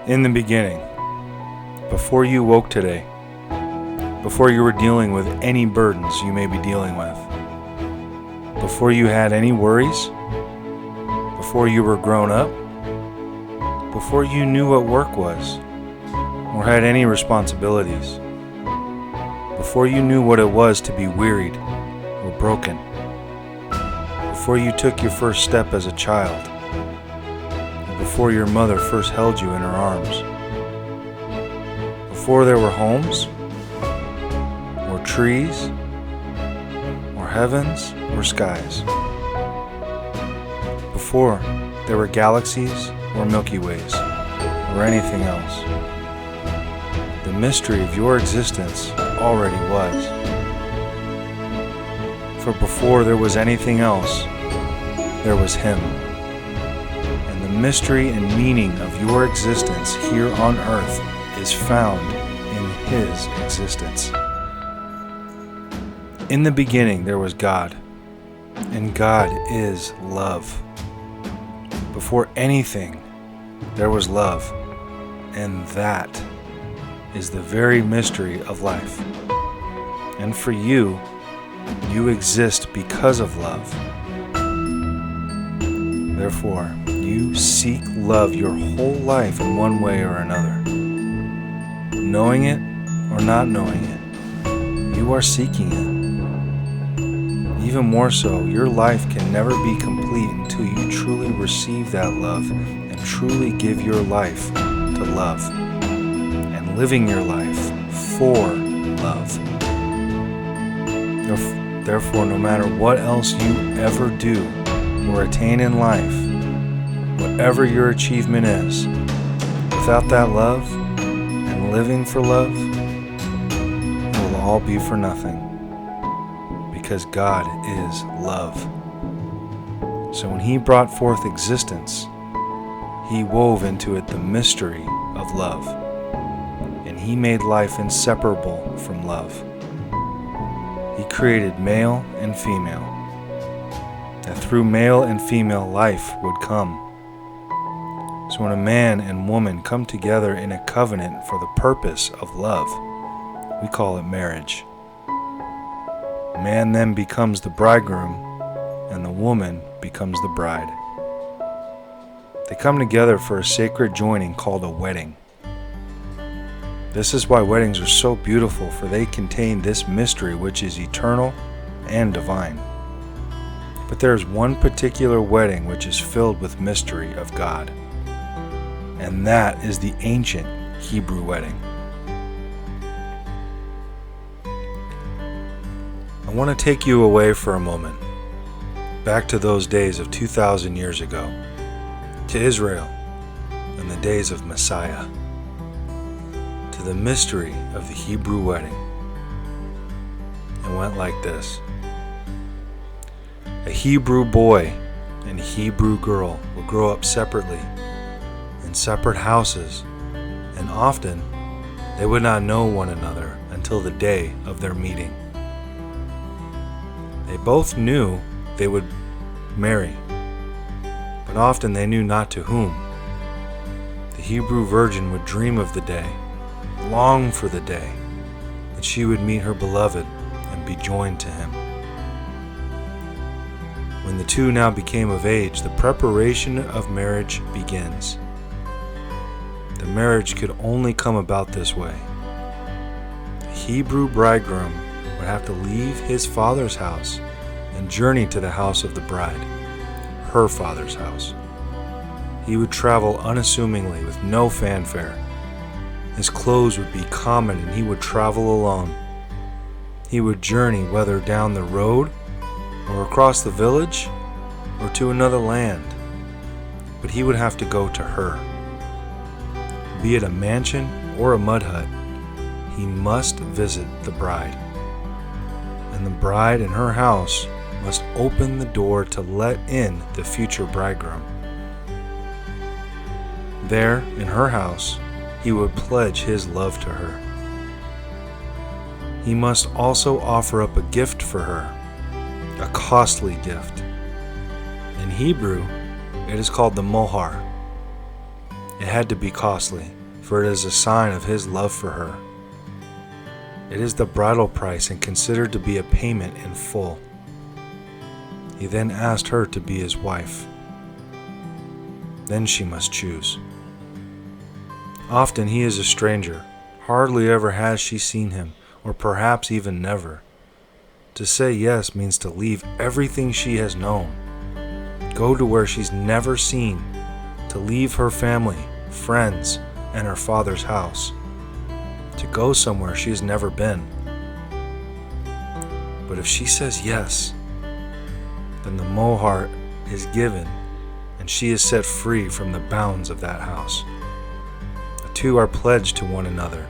In the beginning, before you woke today, before you were dealing with any burdens you may be dealing with, before you had any worries, before you were grown up, before you knew what work was or had any responsibilities, before you knew what it was to be wearied or broken, before you took your first step as a child, before your mother first held you in her arms, before there were homes, or trees, or heavens, or skies, before there were galaxies, or Milky Ways, or anything else. The mystery of your existence already was. For before there was anything else, there was Him. And the mystery and meaning of your existence here on earth is found in His existence. In the beginning there was God, and God is love. Before anything, there was love, and that is the very mystery of life. And for you, you exist because of love. Therefore, you seek love your whole life in one way or another. Knowing it or not knowing it, you are seeking it. Even more so, your life can never be complete until you truly receive that love and truly give your life to love, and living your life for love. Therefore, no matter what else you ever do or attain in life, whatever your achievement is, without that love and living for love, it will all be for nothing, because God is love. So when He brought forth existence, He wove into it the mystery of love, and He made life inseparable from love. He created male and female, that through male and female life would come. So when a man and woman come together in a covenant for the purpose of love, we call it marriage. Man then becomes the bridegroom, and the woman becomes the bride. They come together for a sacred joining called a wedding. This is why weddings are so beautiful, for they contain this mystery which is eternal and divine. But there is one particular wedding which is filled with mystery of God, and that is the ancient Hebrew wedding. I want to take you away for a moment, back to those days of 2,000 years ago, to Israel and the days of Messiah, to the mystery of the Hebrew wedding. It went like this. A Hebrew boy and a Hebrew girl will grow up separately in separate houses, and often they would not know one another until the day of their meeting. They both knew they would marry, but often they knew not to whom. The Hebrew virgin would dream of the day, long for the day, that she would meet her beloved and be joined to him. When the two now became of age, the preparation of marriage begins. The marriage could only come about this way. The Hebrew bridegroom would have to leave his father's house and journey to the house of the bride, her father's house. He would travel unassumingly with no fanfare. His clothes would be common, and he would travel alone. He would journey whether down the road or across the village or to another land, but he would have to go to her. Be it a mansion or a mud hut, he must visit the bride. And the bride in her house must open the door to let in the future bridegroom. There, in her house, he would pledge his love to her. He must also offer up a gift for her, a costly gift. In Hebrew, it is called the mohar. It had to be costly, for it is a sign of his love for her. It is the bridal price and considered to be a payment in full. He then asked her to be his wife. Then she must choose. Often he is a stranger. Hardly ever has she seen him, or perhaps even never. To say yes means to leave everything she has known, go to where she's never seen, to leave her family, friends, and her father's house, to go somewhere she has never been. But if she says yes, then the mohar is given and she is set free from the bounds of that house. The two are pledged to one another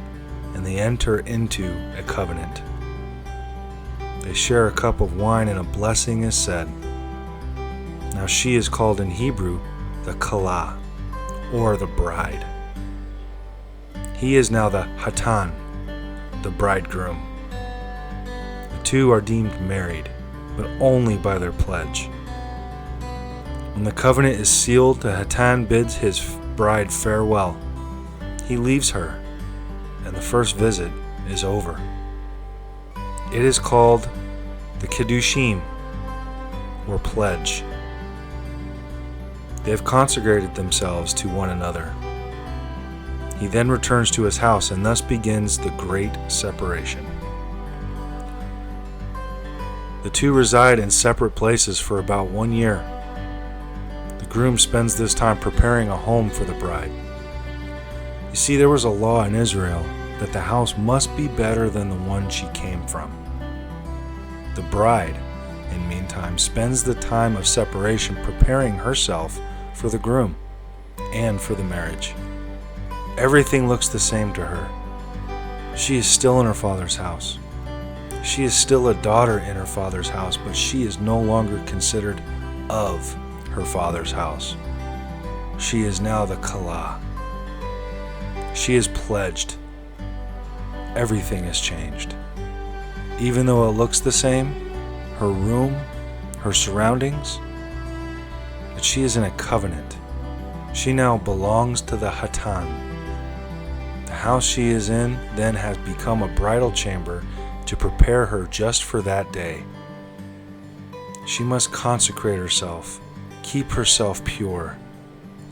and they enter into a covenant. They share a cup of wine and a blessing is said. Now she is called in Hebrew the Kallah, or the bride. He is now the Hatan, the bridegroom. The two are deemed married, but only by their pledge. When the covenant is sealed, the Hatan bids his bride farewell. He leaves her, and the first visit is over. It is called the Kiddushim, or pledge. They have consecrated themselves to one another. He then returns to his house, and thus begins the great separation. The two reside in separate places for about 1 year. The groom spends this time preparing a home for the bride. You see, there was a law in Israel that the house must be better than the one she came from. The bride, in meantime, spends the time of separation preparing herself for the groom and for the marriage. Everything looks the same to her. She is still in her father's house. She is still a daughter in her father's house, but she is no longer considered of her father's house. She is now the Kallah. She is pledged. Everything has changed. Even though it looks the same, her room, her surroundings, but she is in a covenant. She now belongs to the Hatan. The house she is in then has become a bridal chamber to prepare her just for that day. She must consecrate herself, keep herself pure,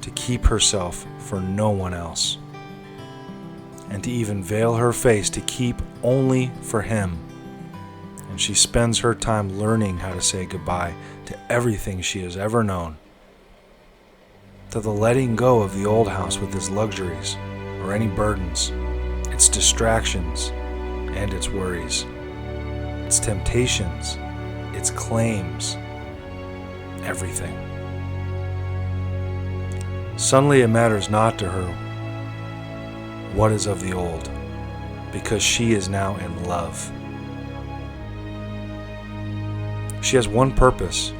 to keep herself for no one else, and to even veil her face to keep only for him. And she spends her time learning how to say goodbye to everything she has ever known, to the letting go of the old house with its luxuries or any burdens, its distractions and its worries, its temptations, its claims, everything. Suddenly it matters not to her what is of the old, because she is now in love. She has one purpose,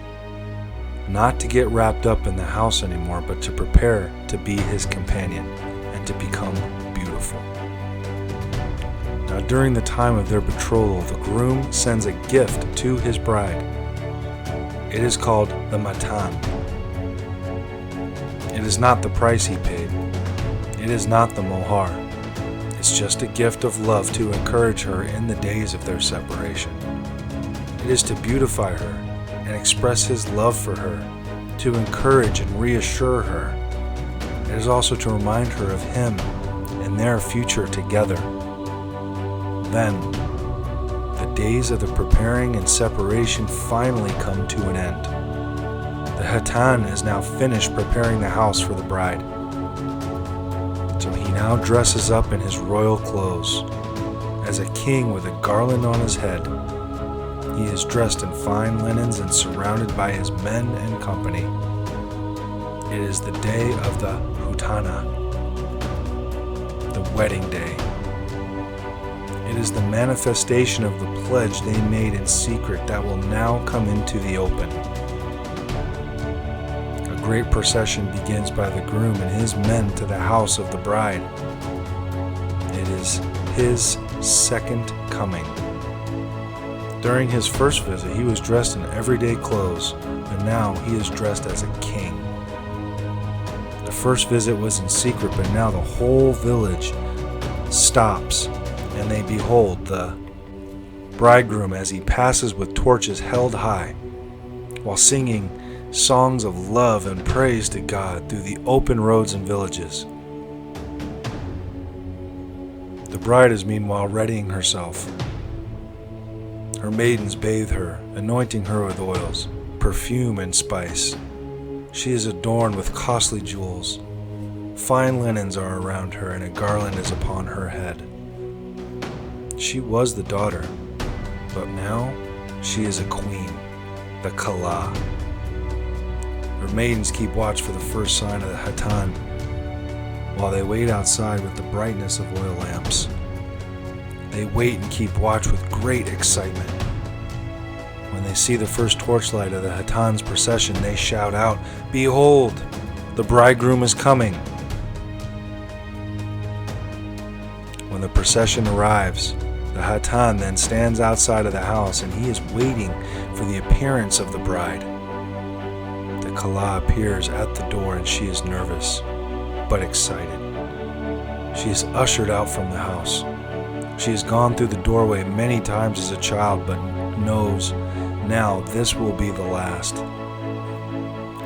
not to get wrapped up in the house anymore, but to prepare to be his companion and to become beautiful. Now, during the time of their betrothal, the groom sends a gift to his bride. It is called the matan. It is not the price he paid. It is not the mohar. It's just a gift of love to encourage her in the days of their separation. It is to beautify her and express his love for her, to encourage and reassure her. It is also to remind her of him and their future together. Then, the days of the preparing and separation finally come to an end. The Hatan is now finished preparing the house for the bride. So he now dresses up in his royal clothes. As a king with a garland on his head, he is dressed in fine linens and surrounded by his men and company. It is the day of the Hutana, the wedding day. It is the manifestation of the pledge they made in secret that will now come into the open. A great procession begins by the groom and his men to the house of the bride. It is his second coming. During his first visit, he was dressed in everyday clothes, but now he is dressed as a king. The first visit was in secret, but now the whole village stops, and they behold the bridegroom as he passes with torches held high, while singing songs of love and praise to God through the open roads and villages. The bride is meanwhile readying herself. Her maidens bathe her, anointing her with oils, perfume, and spice. She is adorned with costly jewels. Fine linens are around her, and a garland is upon her head. She was the daughter, but now she is a queen, the Kallah. Her maidens keep watch for the first sign of the Hatan, while they wait outside with the brightness of oil lamps. They wait and keep watch with great excitement. When they see the first torchlight of the Hatan's procession, they shout out, "Behold, the bridegroom is coming!" When the procession arrives, the Hatan then stands outside of the house, and he is waiting for the appearance of the bride. The Kallah appears at the door, and she is nervous, but excited. She is ushered out from the house. She has gone through the doorway many times as a child, but knows now this will be the last.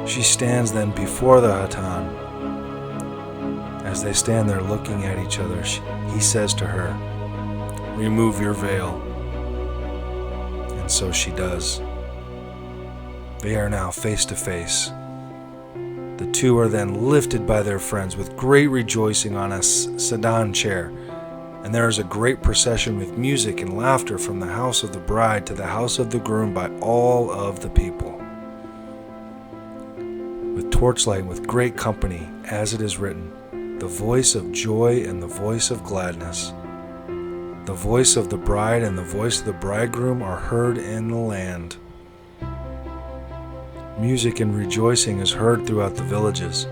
She stands then before the Hatan. As they stand there looking at each other, he says to her, "Remove your veil." And so she does. They are now face to face. The two are then lifted by their friends with great rejoicing on a sedan chair, and there is a great procession with music and laughter from the house of the bride to the house of the groom by all of the people, with torchlight and with great company, as it is written, the voice of joy and the voice of gladness. The voice of the bride and the voice of the bridegroom are heard in the land. Music and rejoicing is heard throughout the villages.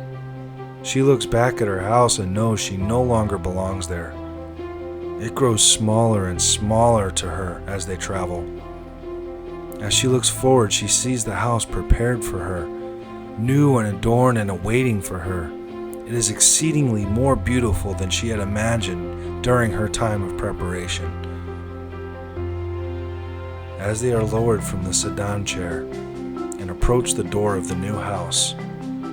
She looks back at her house and knows she no longer belongs there. It grows smaller and smaller to her as they travel. As she looks forward, she sees the house prepared for her, new and adorned and awaiting for her. It is exceedingly more beautiful than she had imagined during her time of preparation. As they are lowered from the sedan chair and approach the door of the new house,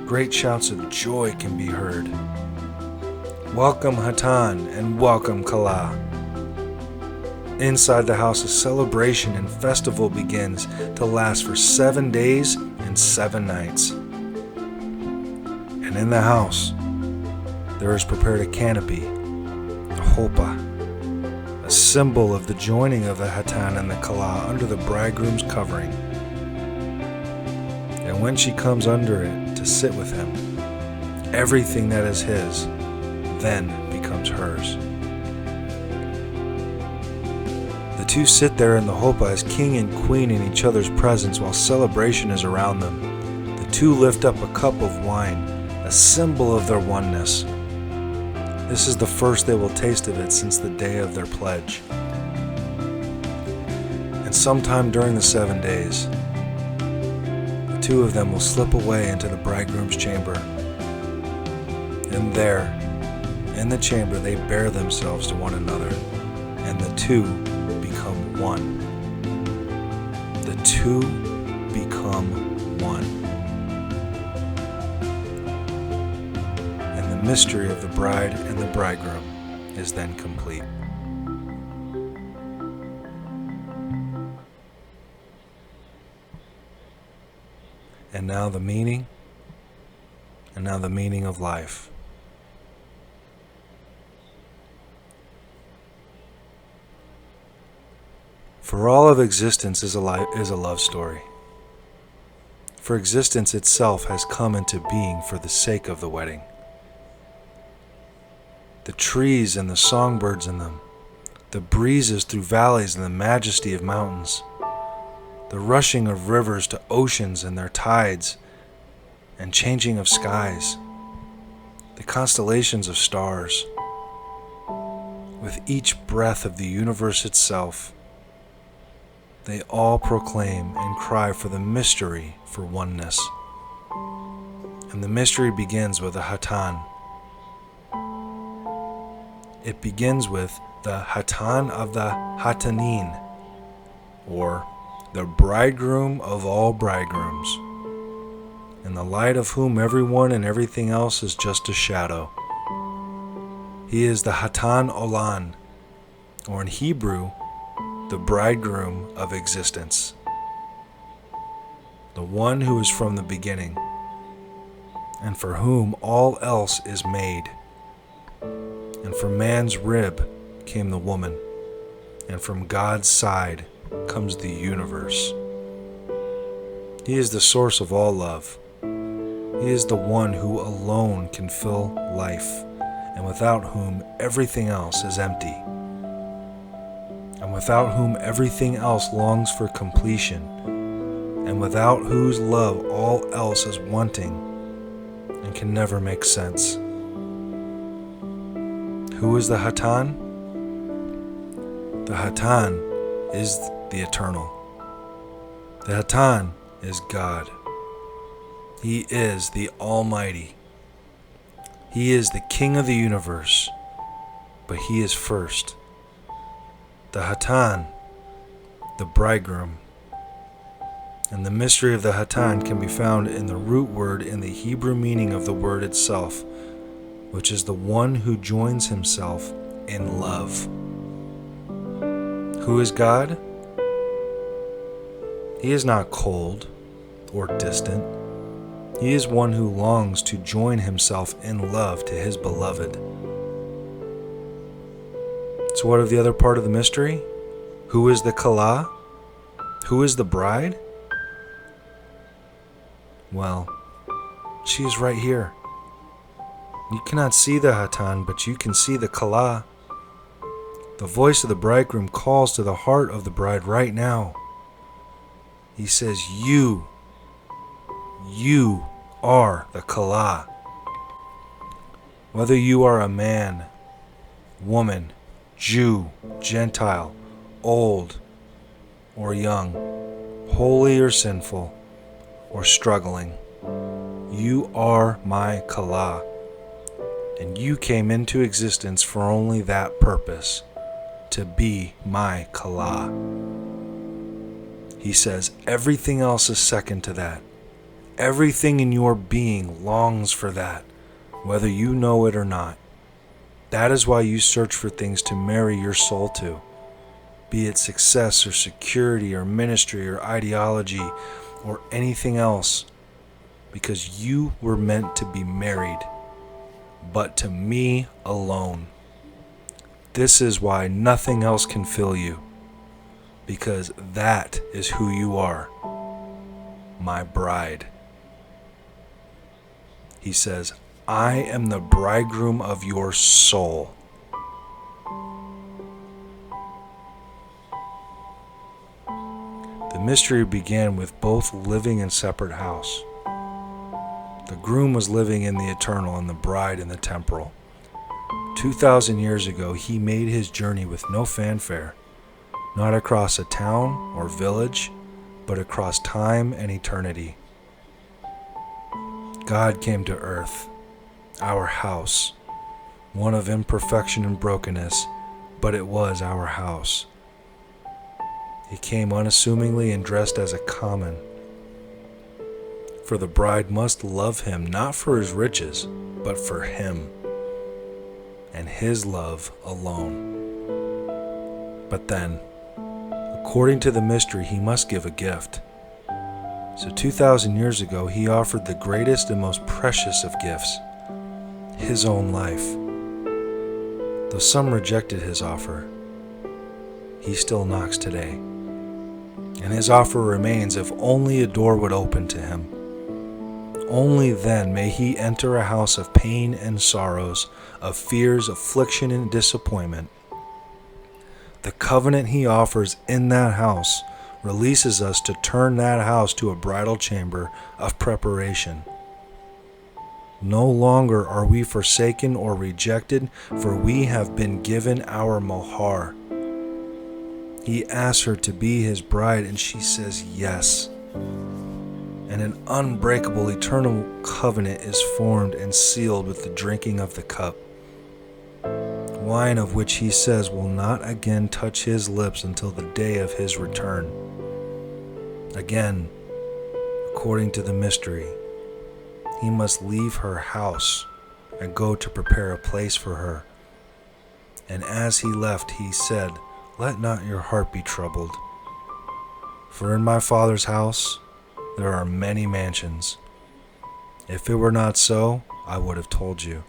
great shouts of joy can be heard. Welcome Hatan and welcome Kallah. Inside the house, a celebration and festival begins to last for 7 days and 7 nights. And in the house, there is prepared a canopy, a chuppah, a symbol of the joining of the Hatan and the Kallah under the bridegroom's covering. And when she comes under it to sit with him, everything that is his then becomes hers. The two sit there in the chuppah as king and queen in each other's presence while celebration is around them. The two lift up a cup of wine, a symbol of their oneness. This is the first they will taste of it since the day of their pledge. And sometime during the 7 days, the two of them will slip away into the bridegroom's chamber. And there, in the chamber, they bear themselves to one another, and the two become one. The two become one. And the mystery of the bride and the bridegroom is then complete. And now the meaning of life. For all of existence is a love story. For existence itself has come into being for the sake of the wedding. The trees and the songbirds in them, the breezes through valleys and the majesty of mountains, the rushing of rivers to oceans and their tides and changing of skies, the constellations of stars, with each breath of the universe itself, they all proclaim and cry for the mystery for oneness. And the mystery begins with a Hatan. It begins with the Hatan of the Hatanin, or the bridegroom of all bridegrooms, in the light of whom everyone and everything else is just a shadow. He is the Hatan Olan, or in Hebrew, the bridegroom of existence, the one who is from the beginning, and for whom all else is made. And from man's rib came the woman, and from God's side comes the universe. He is the source of all love. He is the one who alone can fill life, and without whom everything else is empty, and without whom everything else longs for completion, and without whose love all else is wanting and can never make sense. Who is the Hatan? The Hatan is the eternal. The Hatan is God. He is the Almighty. He is the King of the universe, but He is first. The Hatan, the bridegroom. And the mystery of the Hatan can be found in the root word in the Hebrew meaning of the word itself, which is the one who joins himself in love. Who is God? He is not cold or distant. He is one who longs to join himself in love to his beloved. So what of the other part of the mystery? Who is the Kallah? Who is the bride? Well, she is right here. You cannot see the Hatan, but you can see the Kallah. The voice of the bridegroom calls to the heart of the bride right now. He says, You are the Kallah. Whether you are a man, woman, Jew, Gentile, old or young, holy or sinful, or struggling, you are my Kallah. And you came into existence for only that purpose, to be my Kallah. He says everything else is second to that. Everything in your being longs for that, whether you know it or not. That is why you search for things to marry your soul to, be it success or security or ministry or ideology or anything else, because you were meant to be married, but to me alone. This is why nothing else can fill you, because that is who you are, my bride. He says, I am the bridegroom of your soul. The mystery began with both living in separate house. The groom was living in the eternal and the bride in the temporal. 2,000 years ago, he made his journey with no fanfare, not across a town or village, but across time and eternity. God came to earth, our house, one of imperfection and brokenness, but it was our house. He came unassumingly and dressed as a common. For the bride must love him not for his riches, but for him, and his love alone. But then, according to the mystery, he must give a gift. So 2,000 years ago, he offered the greatest and most precious of gifts, his own life. Though some rejected his offer, he still knocks today. And his offer remains if only a door would open to him. Only then may he enter a house of pain and sorrows, of fears, affliction, and disappointment. The covenant he offers in that house releases us to turn that house to a bridal chamber of preparation. No longer are we forsaken or rejected, for we have been given our mohar. He asks her to be his bride, and she says yes. and an unbreakable eternal covenant is formed and sealed with the drinking of the cup, wine of which he says will not again touch his lips until the day of his return. Again, according to the mystery, he must leave her house and go to prepare a place for her. And as he left, he said, "Let not your heart be troubled. For in my Father's house there are many mansions. If it were not so, I would have told you.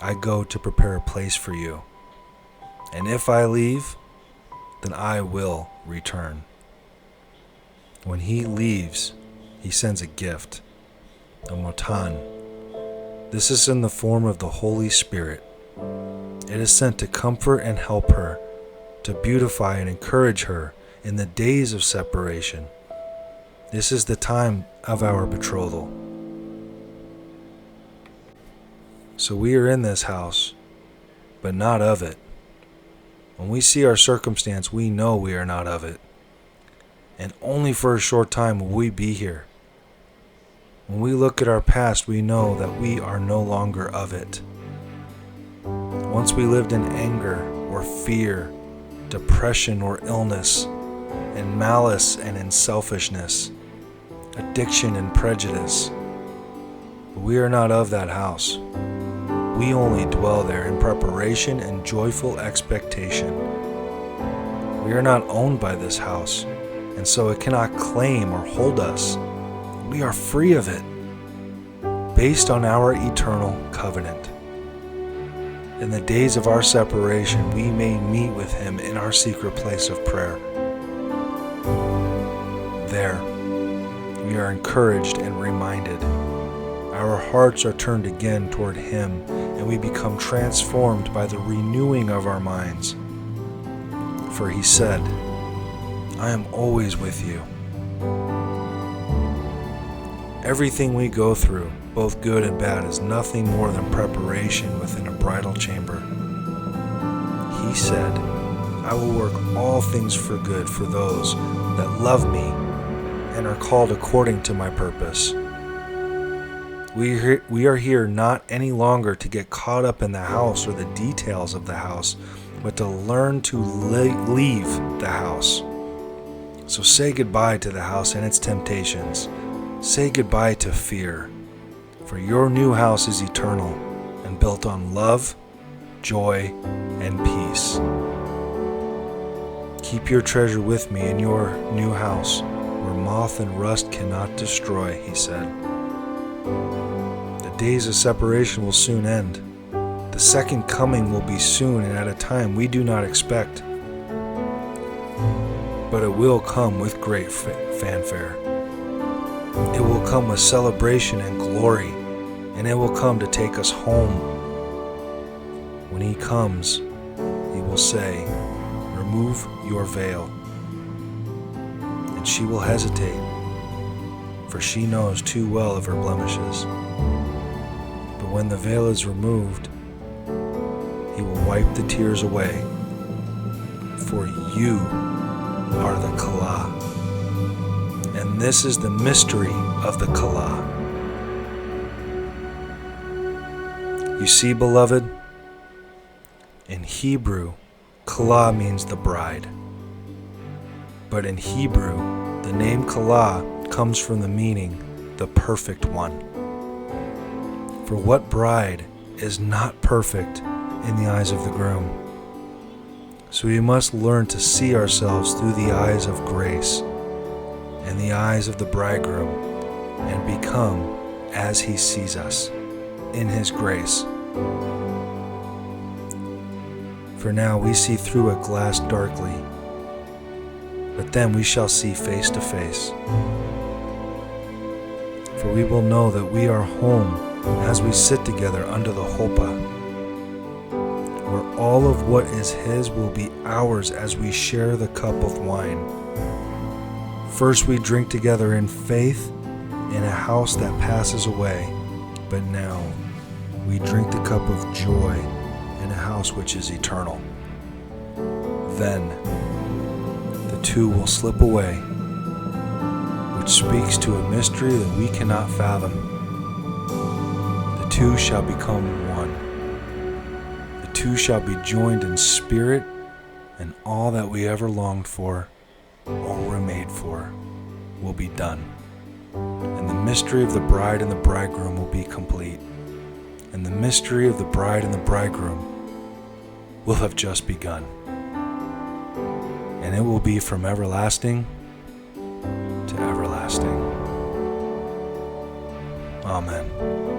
I go to prepare a place for you. And if I leave, then I will return." When he leaves, he sends a gift, a Hatan. This is in the form of the Holy Spirit. It is sent to comfort and help her, to beautify and encourage her in the days of separation. This is the time of our betrothal. So we are in this house, but not of it. When we see our circumstance, we know we are not of it. And only for a short time will we be here. When we look at our past, we know that we are no longer of it. Once we lived in anger or fear, depression or illness, in malice and in selfishness, addiction and prejudice. But we are not of that house. We only dwell there in preparation and joyful expectation. We are not owned by this house, and so it cannot claim or hold us. We are free of it, based on our eternal covenant. In the days of our separation, we may meet with him in our secret place of prayer. There, we are encouraged and reminded. Our hearts are turned again toward him, and we become transformed by the renewing of our minds. For he said, "I am always with you." Everything we go through, both good and bad, is nothing more than preparation within a bridal chamber. He said, "I will work all things for good for those that love me and are called according to my purpose." We are here not any longer to get caught up in the house or the details of the house, but to learn to leave the house. So say goodbye to the house and its temptations. Say goodbye to fear, for your new house is eternal and built on love, joy, and peace. Keep your treasure with me in your new house, where moth and rust cannot destroy, he said. The days of separation will soon end. The second coming will be soon and at a time we do not expect. But it will come with great fanfare. It will come with celebration and glory, and it will come to take us home. When he comes, he will say, "Remove your veil." And she will hesitate, for she knows too well of her blemishes. But when the veil is removed, he will wipe the tears away, for you are the Kallah. And this is the mystery of the Kallah. You see, beloved, in Hebrew, Kallah means the bride. But in Hebrew, the name Kallah comes from the meaning, the perfect one. For what bride is not perfect in the eyes of the groom? So we must learn to see ourselves through the eyes of grace and the eyes of the bridegroom, and become as he sees us in his grace. For now we see through a glass darkly, but then we shall see face to face. For we will know that we are home as we sit together under the chuppah, where all of what is his will be ours as we share the cup of wine. First we drink together in faith in a house that passes away, but now we drink the cup of joy in a house which is eternal. Then the two will slip away, which speaks to a mystery that we cannot fathom. The two shall become one. The two shall be joined in spirit, and all that we ever longed for or were made for will be done. And the mystery of the bride and the bridegroom will be complete. And the mystery of the bride and the bridegroom will have just begun. And it will be from everlasting to everlasting. Amen.